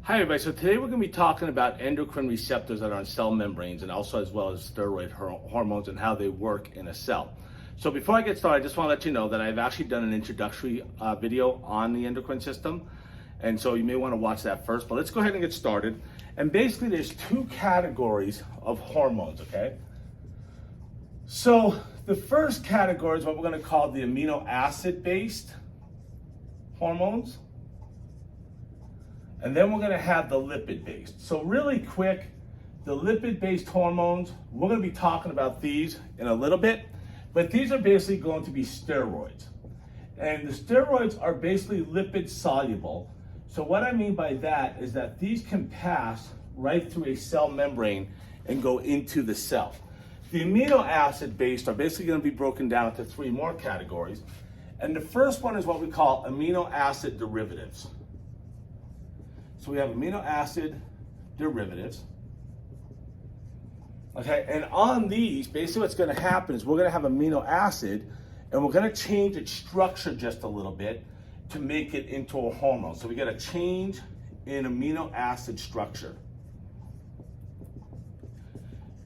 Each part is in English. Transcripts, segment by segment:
Hi everybody, so today we're going to be talking about endocrine receptors that are on cell membranes and also as well as steroid hormones and how they work in a cell. So before I get started, I just want to let you know that I've actually done an introductory video on the endocrine system, and so you may want to watch that first, but let's go ahead and get started. And basically there's two categories of hormones, okay? So the first category is what we're going to call the amino acid based hormones. And then we're going to have the lipid-based. So really quick, the lipid-based hormones, we're going to be talking about these in a little bit, but these are basically going to be steroids. And the steroids are basically lipid soluble. So what I mean by that is that these can pass right through a cell membrane and go into the cell. The amino acid-based are basically going to be broken down into three more categories. And the first one is what we call amino acid derivatives. So we have amino acid derivatives. Okay, and on these, basically what's going to happen is we're going to have amino acid and we're going to change its structure just a little bit to make it into a hormone. So we get a change in amino acid structure.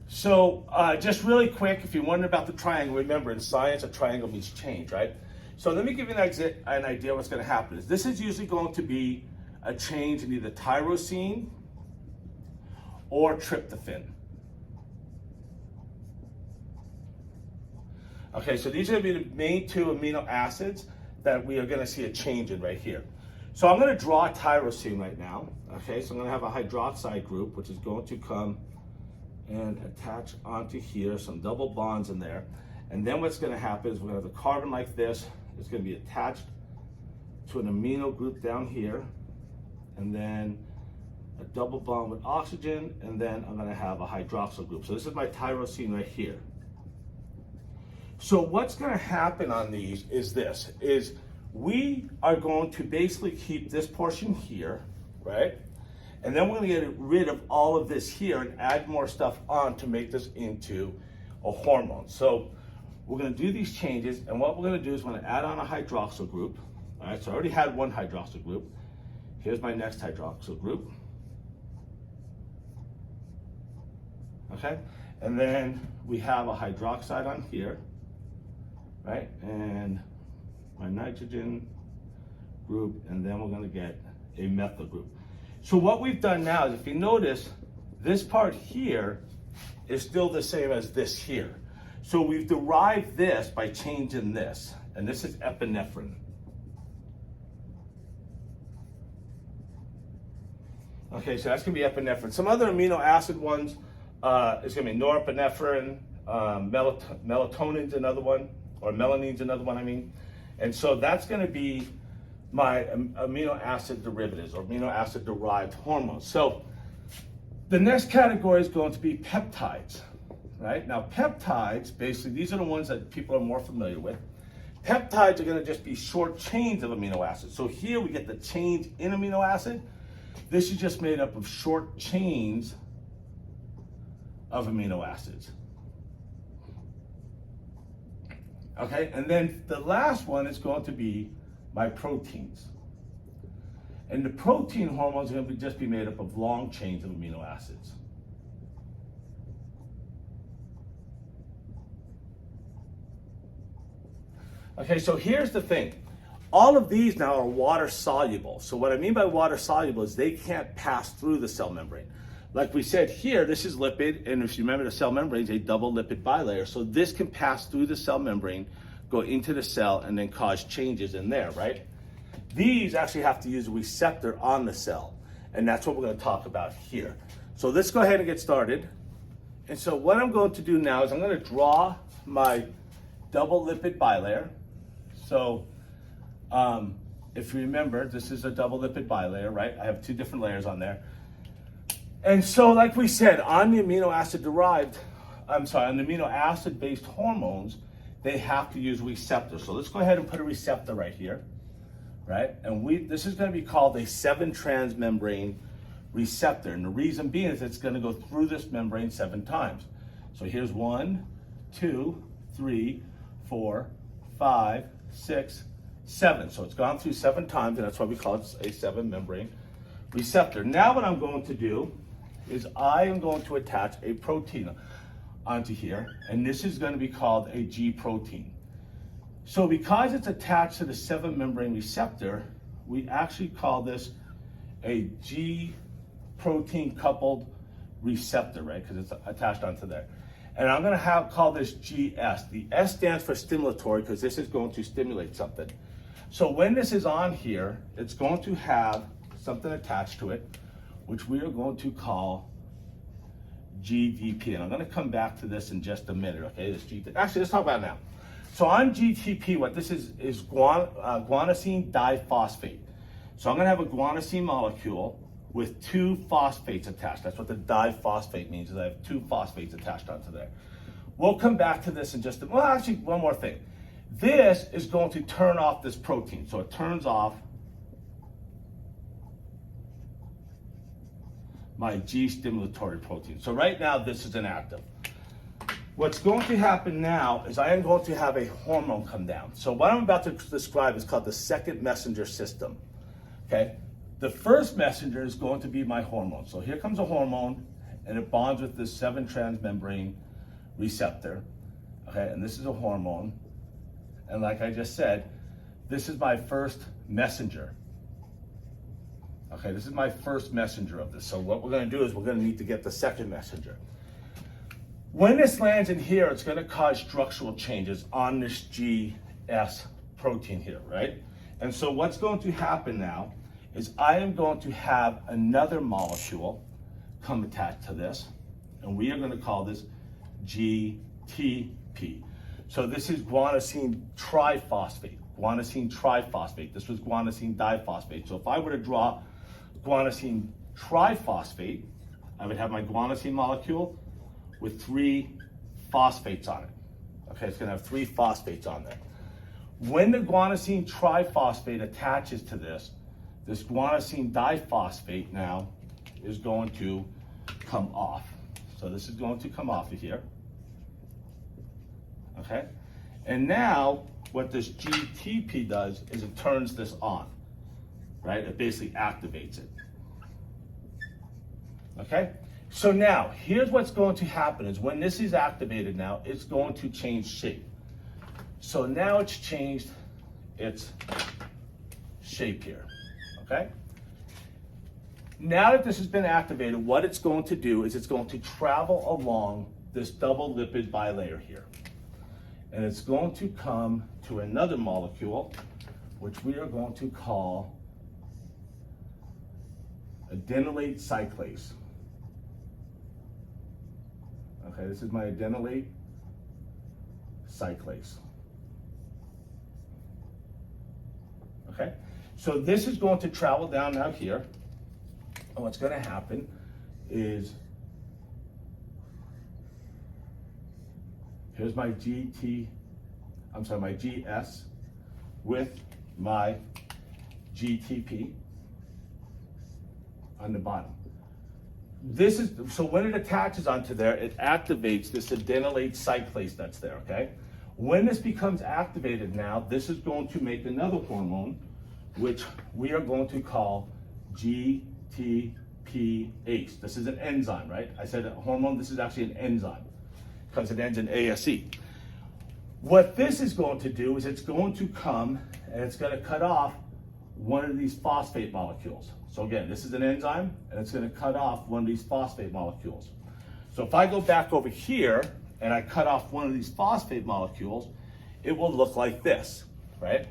So just really quick, if you're wondering about the triangle, remember in science a triangle means change, right? So let me give you an idea what's going to happen. This is usually going to be a change in either tyrosine or tryptophan. Okay, so these are going to be the main two amino acids that we are going to see a change in right here. So I'm going to draw tyrosine right now. Okay, so I'm going to have a hydroxide group, which is going to come and attach onto here, some double bonds in there. And then what's going to happen is we're going to have a carbon like this. It's going to be attached to an amino group down here, and then a double bond with oxygen, and then I'm going to have a hydroxyl group. So this is my tyrosine right here. So what's going to happen on these is this, is we are going to basically keep this portion here, right? And then we're going to get rid of all of this here and add more stuff on to make this into a hormone. So we're going to do these changes, and what we're going to do is we're going to add on a hydroxyl group. All right, so I already had one hydroxyl group. Here's my next hydroxyl group. Okay, and then we have a hydroxide on here, right? And my nitrogen group, and then we're going to get a methyl group. So what we've done now is, if you notice, this part here is still the same as this here. So we've derived this by changing this, and this is epinephrine. Okay, so that's going to be epinephrine. Some other amino acid ones is going to be norepinephrine, melatonin's another one, or melanine's another one, I mean. And so that's going to be my amino acid derivatives, or amino acid derived hormones. So the next category is going to be peptides, right? Now peptides, basically, these are the ones that people are more familiar with. Peptides are going to just be short chains of amino acids. So here we get the change in amino acid. This is just made up of short chains of amino acids. Okay, and then the last one is going to be my proteins. And the protein hormones are going to just be made up of long chains of amino acids. Okay, so here's the thing. All of these now are water soluble. So what I mean by water soluble is they can't pass through the cell membrane. Like we said here, this is lipid, and if you remember, the cell membrane is a double lipid bilayer. So this can pass through the cell membrane, go into the cell, and then cause changes in there, right? These actually have to use a receptor on the cell, and that's what we're going to talk about here. So let's go ahead and get started. And so what I'm going to do now is I'm going to draw my double lipid bilayer. So if you remember, this is a double lipid bilayer, right? I have two different layers on there. And so, like we said, on the amino acid based hormones, they have to use receptors. So let's go ahead and put a receptor right here, right? And this is going to be called a 7-transmembrane receptor. And the reason being is it's going to go through this membrane 7 times. So here's 1, 2, 3, 4, 5, 6, 7. So it's gone through 7 times, and that's why we call it a 7-membrane receptor. Now what I'm going to do is I am going to attach a protein onto here, and this is going to be called a G protein. So because it's attached to the 7-membrane receptor, we actually call this a G protein coupled receptor, right? Because it's attached onto there. And I'm going to call this GS. The S stands for stimulatory because this is going to stimulate something. So when this is on here, it's going to have something attached to it, which we are going to call GDP. And I'm going to come back to this in just a minute, okay? This actually, let's talk about it now. So on GTP, what this is guanosine diphosphate. So I'm going to have a guanosine molecule with 2 phosphates attached. That's what the diphosphate means, is I have 2 phosphates attached onto there. We'll come back to this in just a, well, actually, one more thing. This is going to turn off this protein. So it turns off my G stimulatory protein. So right now, this is inactive. What's going to happen now is I am going to have a hormone come down. So what I'm about to describe is called the second messenger system, okay? The first messenger is going to be my hormone. So here comes a hormone, and it bonds with this 7-transmembrane receptor, okay? And this is a hormone. And like I just said, this is my first messenger. Okay, this is my first messenger of this. So what we're gonna do is we're gonna need to get the second messenger. When this lands in here, it's gonna cause structural changes on this GS protein here, right? And so what's going to happen now is I am going to have another molecule come attached to this, and we are gonna call this Gtp. So this is guanosine triphosphate, guanosine triphosphate. This was guanosine diphosphate. So if I were to draw guanosine triphosphate, I would have my guanosine molecule with 3 phosphates on it. Okay, it's gonna have 3 phosphates on there. When the guanosine triphosphate attaches to this guanosine diphosphate now is going to come off. So this is going to come off of here. Okay? And now what this GTP does is it turns this on, right? It basically activates it. Okay? So now, here's what's going to happen is when this is activated now, it's going to change shape. So now it's changed its shape here, okay? Now that this has been activated, what it's going to do is it's going to travel along this double lipid bilayer here. And it's going to come to another molecule, which we are going to call adenylate cyclase. Okay, this is my adenylate cyclase. Okay, so this is going to travel down now here, and what's going to happen is here's my my GS with my GTP on the bottom. This is, so when it attaches onto there, it activates this adenylate cyclase that's there, okay? When this becomes activated now, this is going to make another hormone, which we are going to call Gtpase. This is an enzyme, right? I said a hormone, this is actually an enzyme because it ends in ASE. What this is going to do is it's going to come and it's going to cut off one of these phosphate molecules. So again, this is an enzyme and it's going to cut off one of these phosphate molecules. So if I go back over here and I cut off one of these phosphate molecules, it will look like this, right?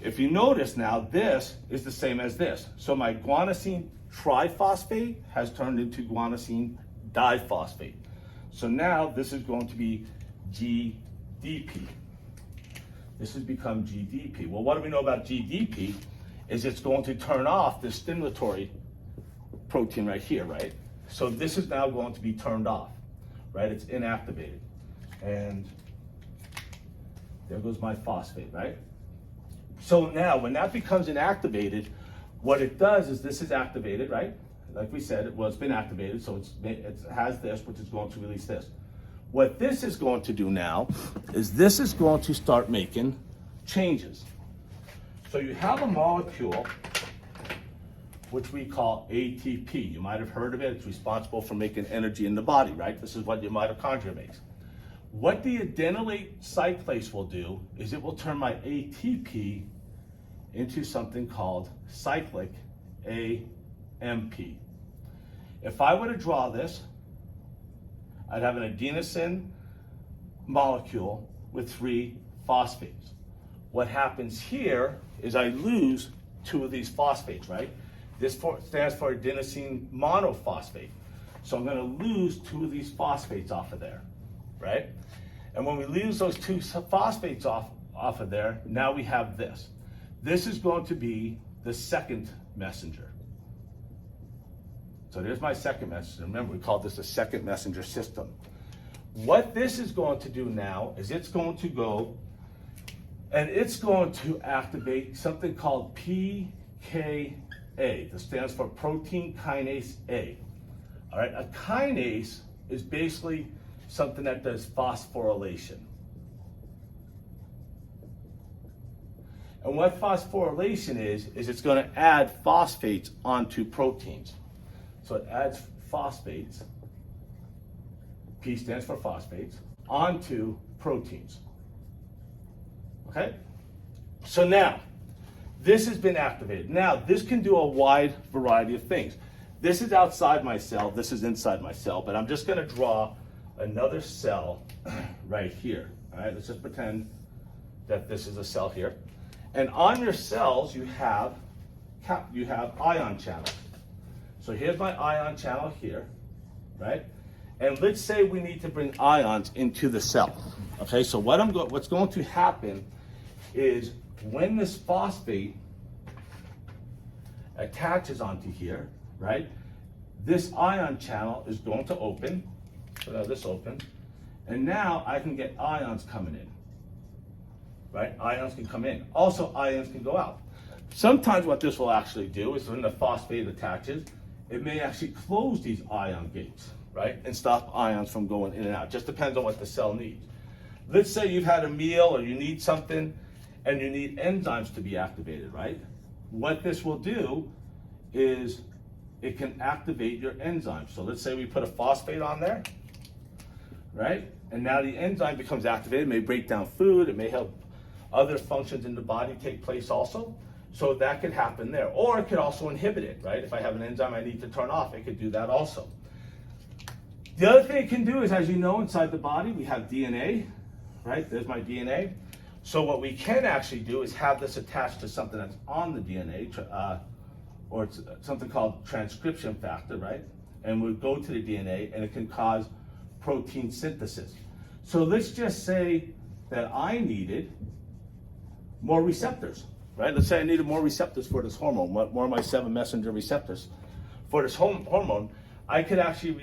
If you notice now, this is the same as this. So my guanosine triphosphate has turned into guanosine diphosphate. So now this is going to be GDP. This has become GDP. Well, what do we know about GDP? Is it's going to turn off this stimulatory protein right here, right? So this is now going to be turned off, right? It's inactivated. And there goes my phosphate, right? So now when that becomes inactivated, what it does is this is activated, right? Like we said, well, it's been activated, so it has this, which is going to release this. What this is going to do now is this is going to start making changes. So you have a molecule which we call ATP. You might have heard of it. It's responsible for making energy in the body, right? This is what your mitochondria makes. What the adenylate cyclase will do is it will turn my ATP into something called cyclic AMP. If I were to draw this, I'd have an adenosine molecule with 3 phosphates. What happens here is I lose 2 of these phosphates, right? This stands for adenosine monophosphate. So I'm going to lose 2 of these phosphates off of there, right? And when we lose those 2 phosphates off of there, now we have this. This is going to be the second messenger. So there's my second messenger. Remember, we called this a second messenger system. What this is going to do now is it's going to go and it's going to activate something called PKA. This stands for protein kinase A. All right, a kinase is basically something that does phosphorylation. And what phosphorylation is it's going to add phosphates onto proteins. So it adds phosphates, P stands for phosphates, onto proteins. Okay? So now, this has been activated. Now, this can do a wide variety of things. This is outside my cell, this is inside my cell, but I'm just going to draw another cell right here. All right, let's just pretend that this is a cell here. And on your cells, you have ion channels. So here's my ion channel here, right? And let's say we need to bring ions into the cell. Okay, so what's going to happen is when this phosphate attaches onto here, right? This ion channel is going to open. So now this open, and now I can get ions coming in, right? Ions can come in. Also, ions can go out. Sometimes what this will actually do is when the phosphate attaches, it may actually close these ion gates, right? And stop ions from going in and out. Just depends on what the cell needs. Let's say you've had a meal or you need something and you need enzymes to be activated, right? What this will do is it can activate your enzymes. So let's say we put a phosphate on there, right? And now the enzyme becomes activated. It may break down food. It may help other functions in the body take place also. So that could happen there. Or it could also inhibit it, right? If I have an enzyme I need to turn off, it could do that also. The other thing it can do is, as you know, inside the body, we have DNA, right? There's my DNA. So what we can actually do is have this attached to something that's on the DNA, or it's something called transcription factor, right? And we'll go to the DNA and it can cause protein synthesis. So let's just say that I needed more receptors, right? Let's say I needed more receptors for this hormone, more of my 7 messenger receptors for this hormone. I could actually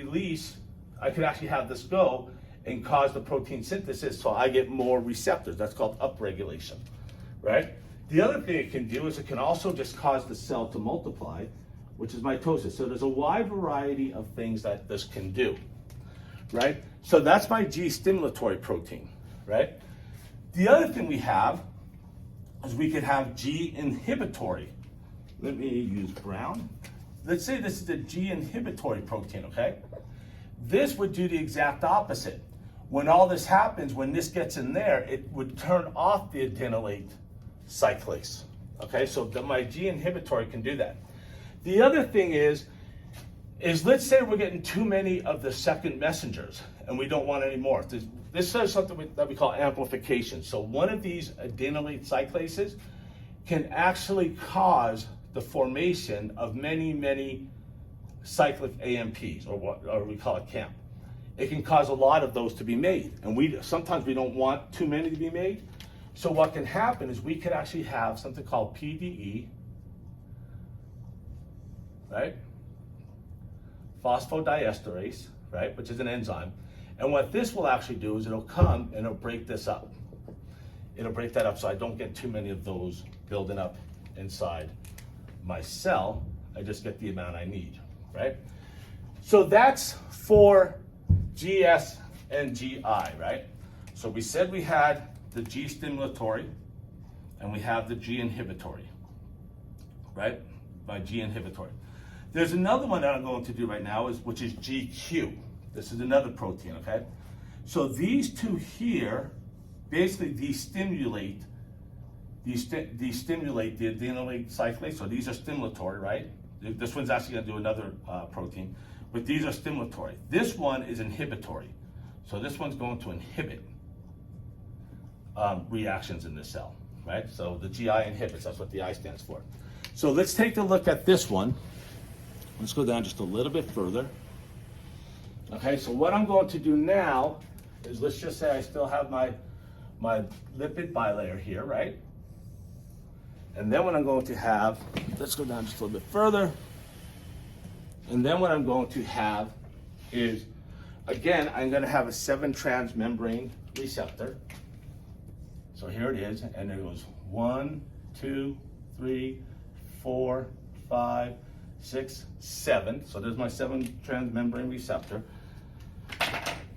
have this go and cause the protein synthesis so I get more receptors. That's called upregulation, right? The other thing it can do is it can also just cause the cell to multiply, which is mitosis. So there's a wide variety of things that this can do, right? So that's my G stimulatory protein, right? The other thing we have is we could have G inhibitory. Let me use brown. Let's say this is a G inhibitory protein, okay? This would do the exact opposite. When all this happens, when this gets in there, it would turn off the adenylate cyclase. Okay, so my G inhibitory can do that. The other thing is let's say we're getting too many of the second messengers and we don't want any more. This is something that we call amplification. So one of these adenylate cyclases can actually cause the formation of many, many cyclic AMPs, or we call it CAMP. It can cause a lot of those to be made, and sometimes we don't want too many to be made. So what can happen is we could actually have something called PDE, right? Phosphodiesterase, right, which is an enzyme. And what this will actually do is it'll come and it'll break this up. It'll break that up so I don't get too many of those building up inside my cell. I just get the amount I need, right? So that's for GS and GI, right? So we said we had the G stimulatory and we have the G inhibitory, right? my G inhibitory. There's another one that I'm going to do right now, which is GQ. This is another protein, okay? So these two here basically destimulate the adenylyl cyclase. So these are stimulatory, right? This one's actually going to do another protein, but these are stimulatory. This one is inhibitory. So this one's going to inhibit reactions in the cell, right? So the GI inhibits, that's what the I stands for. So let's take a look at this one. Let's go down just a little bit further. Okay, so what I'm going to do now is, let's just say I still have my lipid bilayer here, right? And then what I'm going to have, let's go down just a little bit further. And then what I'm going to have is, again, I'm going to have a 7 transmembrane receptor. So here it is, and it goes 1, 2, 3, 4, 5, 6, 7. So there's my 7 transmembrane receptor.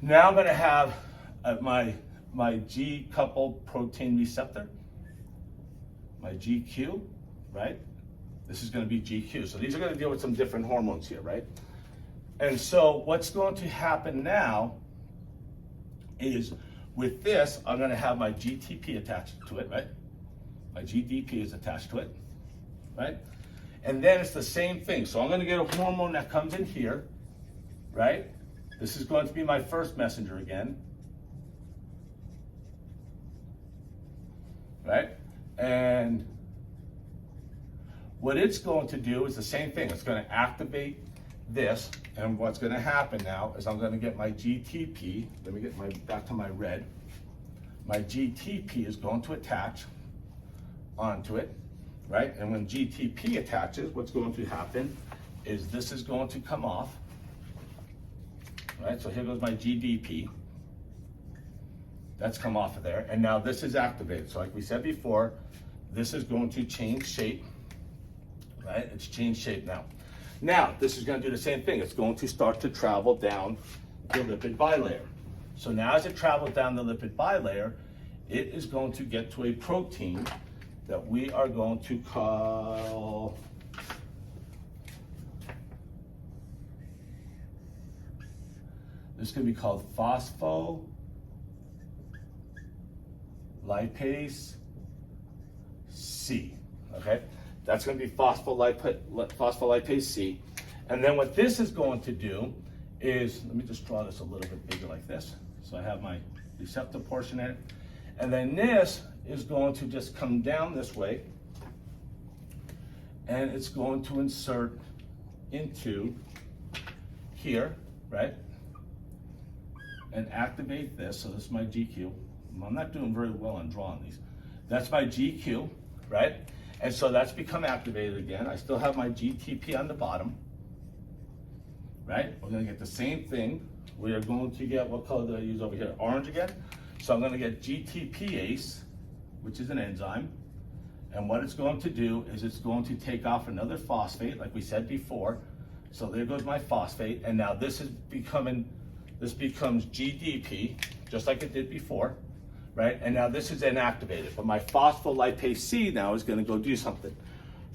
Now I'm going to have my G coupled protein receptor, my GQ, right? This is going to be GQ. So these are going to deal with some different hormones here, right? And so what's going to happen now is, with this, I'm going to have my Gtp attached to it, right? My GDP is attached to it, right? And then it's the same thing. So I'm going to get a hormone that comes in here, right? This is going to be my first messenger again, right? And what it's going to do is the same thing. It's going to activate this, and what's going to happen now is I'm going to get my GTP. Let me get back to my red. My GTP is going to attach onto it, right? And when GTP attaches, what's going to happen is this is going to come off, right? So here goes my GDP. That's come off of there, and now this is activated. So like we said before, this is going to change shape, right? It's changed shape now. Now, this is going to do the same thing. It's going to start to travel down the lipid bilayer. So now as it travels down the lipid bilayer, it is going to get to a protein that we are going to call this can be called phospholipase C, okay? That's going to be phospholipase C. And then what this is going to do is, let me just draw this a little bit bigger like this. So I have my receptor portion in it. And then this is going to just come down this way, and it's going to insert into here, right? And activate this. So this is my GQ. I'm not doing very well on drawing these. That's my GQ, right? And so that's become activated again. I still have my GTP on the bottom, right? We're going to get the same thing. We are going to get, what color did I use over here? Orange again. So I'm going to get Gtpase, which is an enzyme. And what it's going to do is it's going to take off another phosphate, like we said before. So there goes my phosphate. And now this becomes GDP, just like it did before. Right? And now this is inactivated, but my phospholipase C now is going to go do something.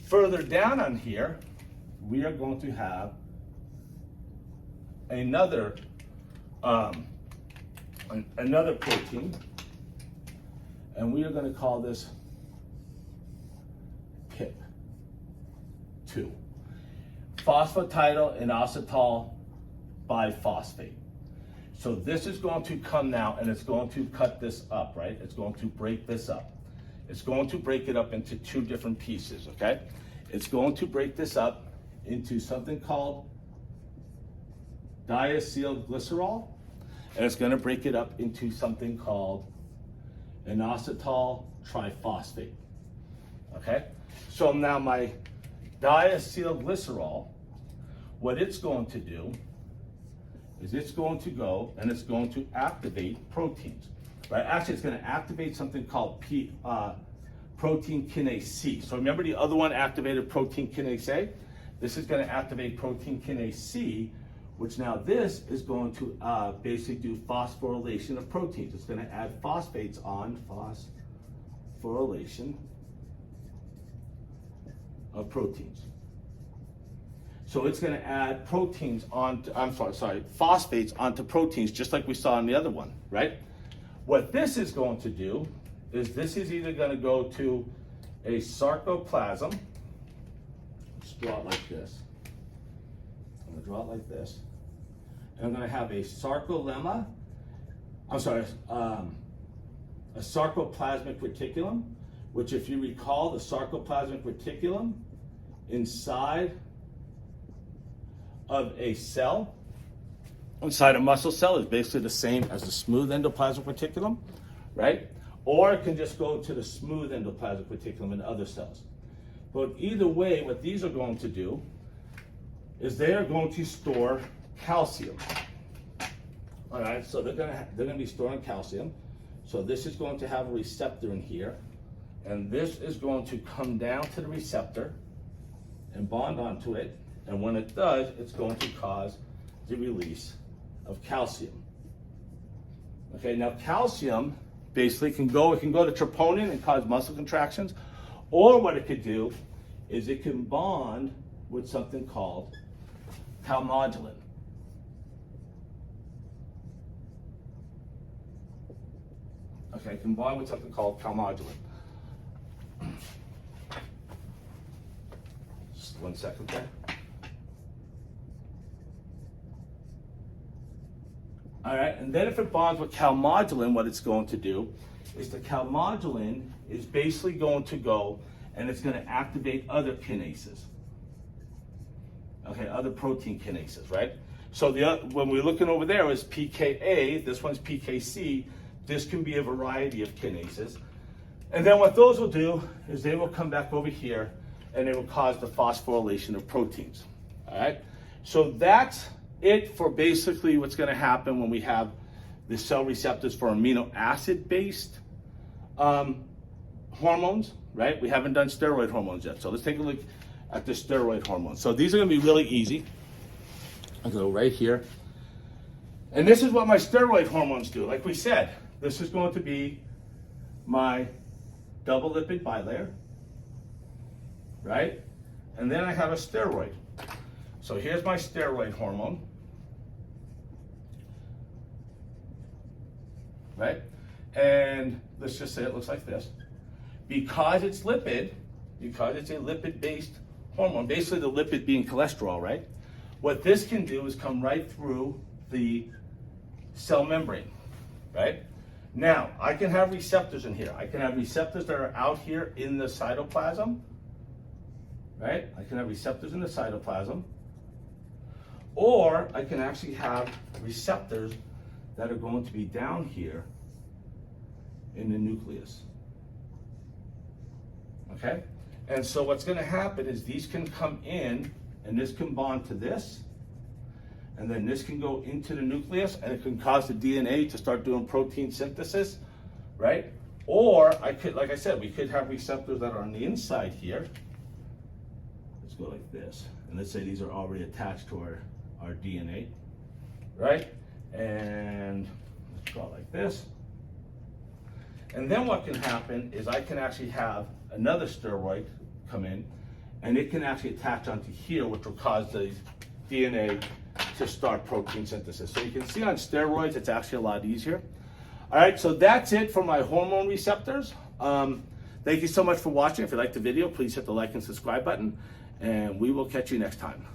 Further down on here, we are going to have another protein, and we are going to call this PIP2, phosphatidylinositol biphosphate. So this is going to come now, and it's going to cut this up, right? It's going to break this up. It's going to break it up into 2 different pieces, okay? It's going to break this up into something called diacylglycerol, and it's going to break it up into something called inositol triphosphate, okay? So now my diacylglycerol, what it's going to do is it's going to go and it's going to activate proteins, right? Actually, it's going to activate something called protein kinase C. So remember the other one activated protein kinase A? This is going to activate protein kinase C, which now this is going to basically do phosphorylation of proteins. It's going to add phosphates on phosphorylation of proteins. So it's going to add proteins phosphates onto proteins, just like we saw in the other one, right? What this is going to do is this is either going to go to a sarcoplasm. Let's draw it like this. I'm going to draw it like this. And I'm going to have a sarcoplasmic reticulum, which, if you recall, the sarcoplasmic reticulum inside of a cell, inside a muscle cell, is basically the same as the smooth endoplasmic reticulum, right? Or it can just go to the smooth endoplasmic reticulum in other cells. But either way, what these are going to do is they are going to store calcium. All right, so they're going to be storing calcium. So this is going to have a receptor in here, and this is going to come down to the receptor and bond onto it. And when it does, it's going to cause the release of calcium. Okay, now calcium basically can go to troponin and cause muscle contractions, or what it could do is it can bond with something called calmodulin. Okay, combined with something called calmodulin. Just 1 second there. All right, and then if it bonds with calmodulin, what it's going to do is the calmodulin is basically going to go and it's going to activate other kinases. Okay, other protein kinases, right? So when we're looking over there is pKa, this one's pKc. This can be a variety of kinases. And then what those will do is they will come back over here and they will cause the phosphorylation of proteins. All right? So that's it for basically what's going to happen when we have the cell receptors for amino acid-based hormones, right? We haven't done steroid hormones yet. So let's take a look at the steroid hormones. So these are going to be really easy. I'll go right here. And this is what my steroid hormones do. Like we said, this is going to be my double lipid bilayer, right? And then I have a steroid. So here's my steroid hormone, right? And let's just say it looks like this. Because it's lipid, because it's a lipid-based hormone, basically the lipid being cholesterol, right? What this can do is come right through the cell membrane, right? Now, I can have receptors in here. I can have receptors that are out here in the cytoplasm, right? I can have receptors in the cytoplasm. Or I can actually have receptors that are going to be down here in the nucleus. Okay? And so what's going to happen is these can come in, and this can bond to this, and then this can go into the nucleus, and it can cause the DNA to start doing protein synthesis, right? Or I could, like I said, we could have receptors that are on the inside here. Let's go like this, and let's say these are already attached to our DNA, right? And let's draw it like this. And then what can happen is I can actually have another steroid come in, and it can actually attach onto here, which will cause the DNA to start protein synthesis. So you can see on steroids, it's actually a lot easier. All right, so that's it for my hormone receptors. Thank you so much for watching. If you liked the video, please hit the like and subscribe button, and we will catch you next time.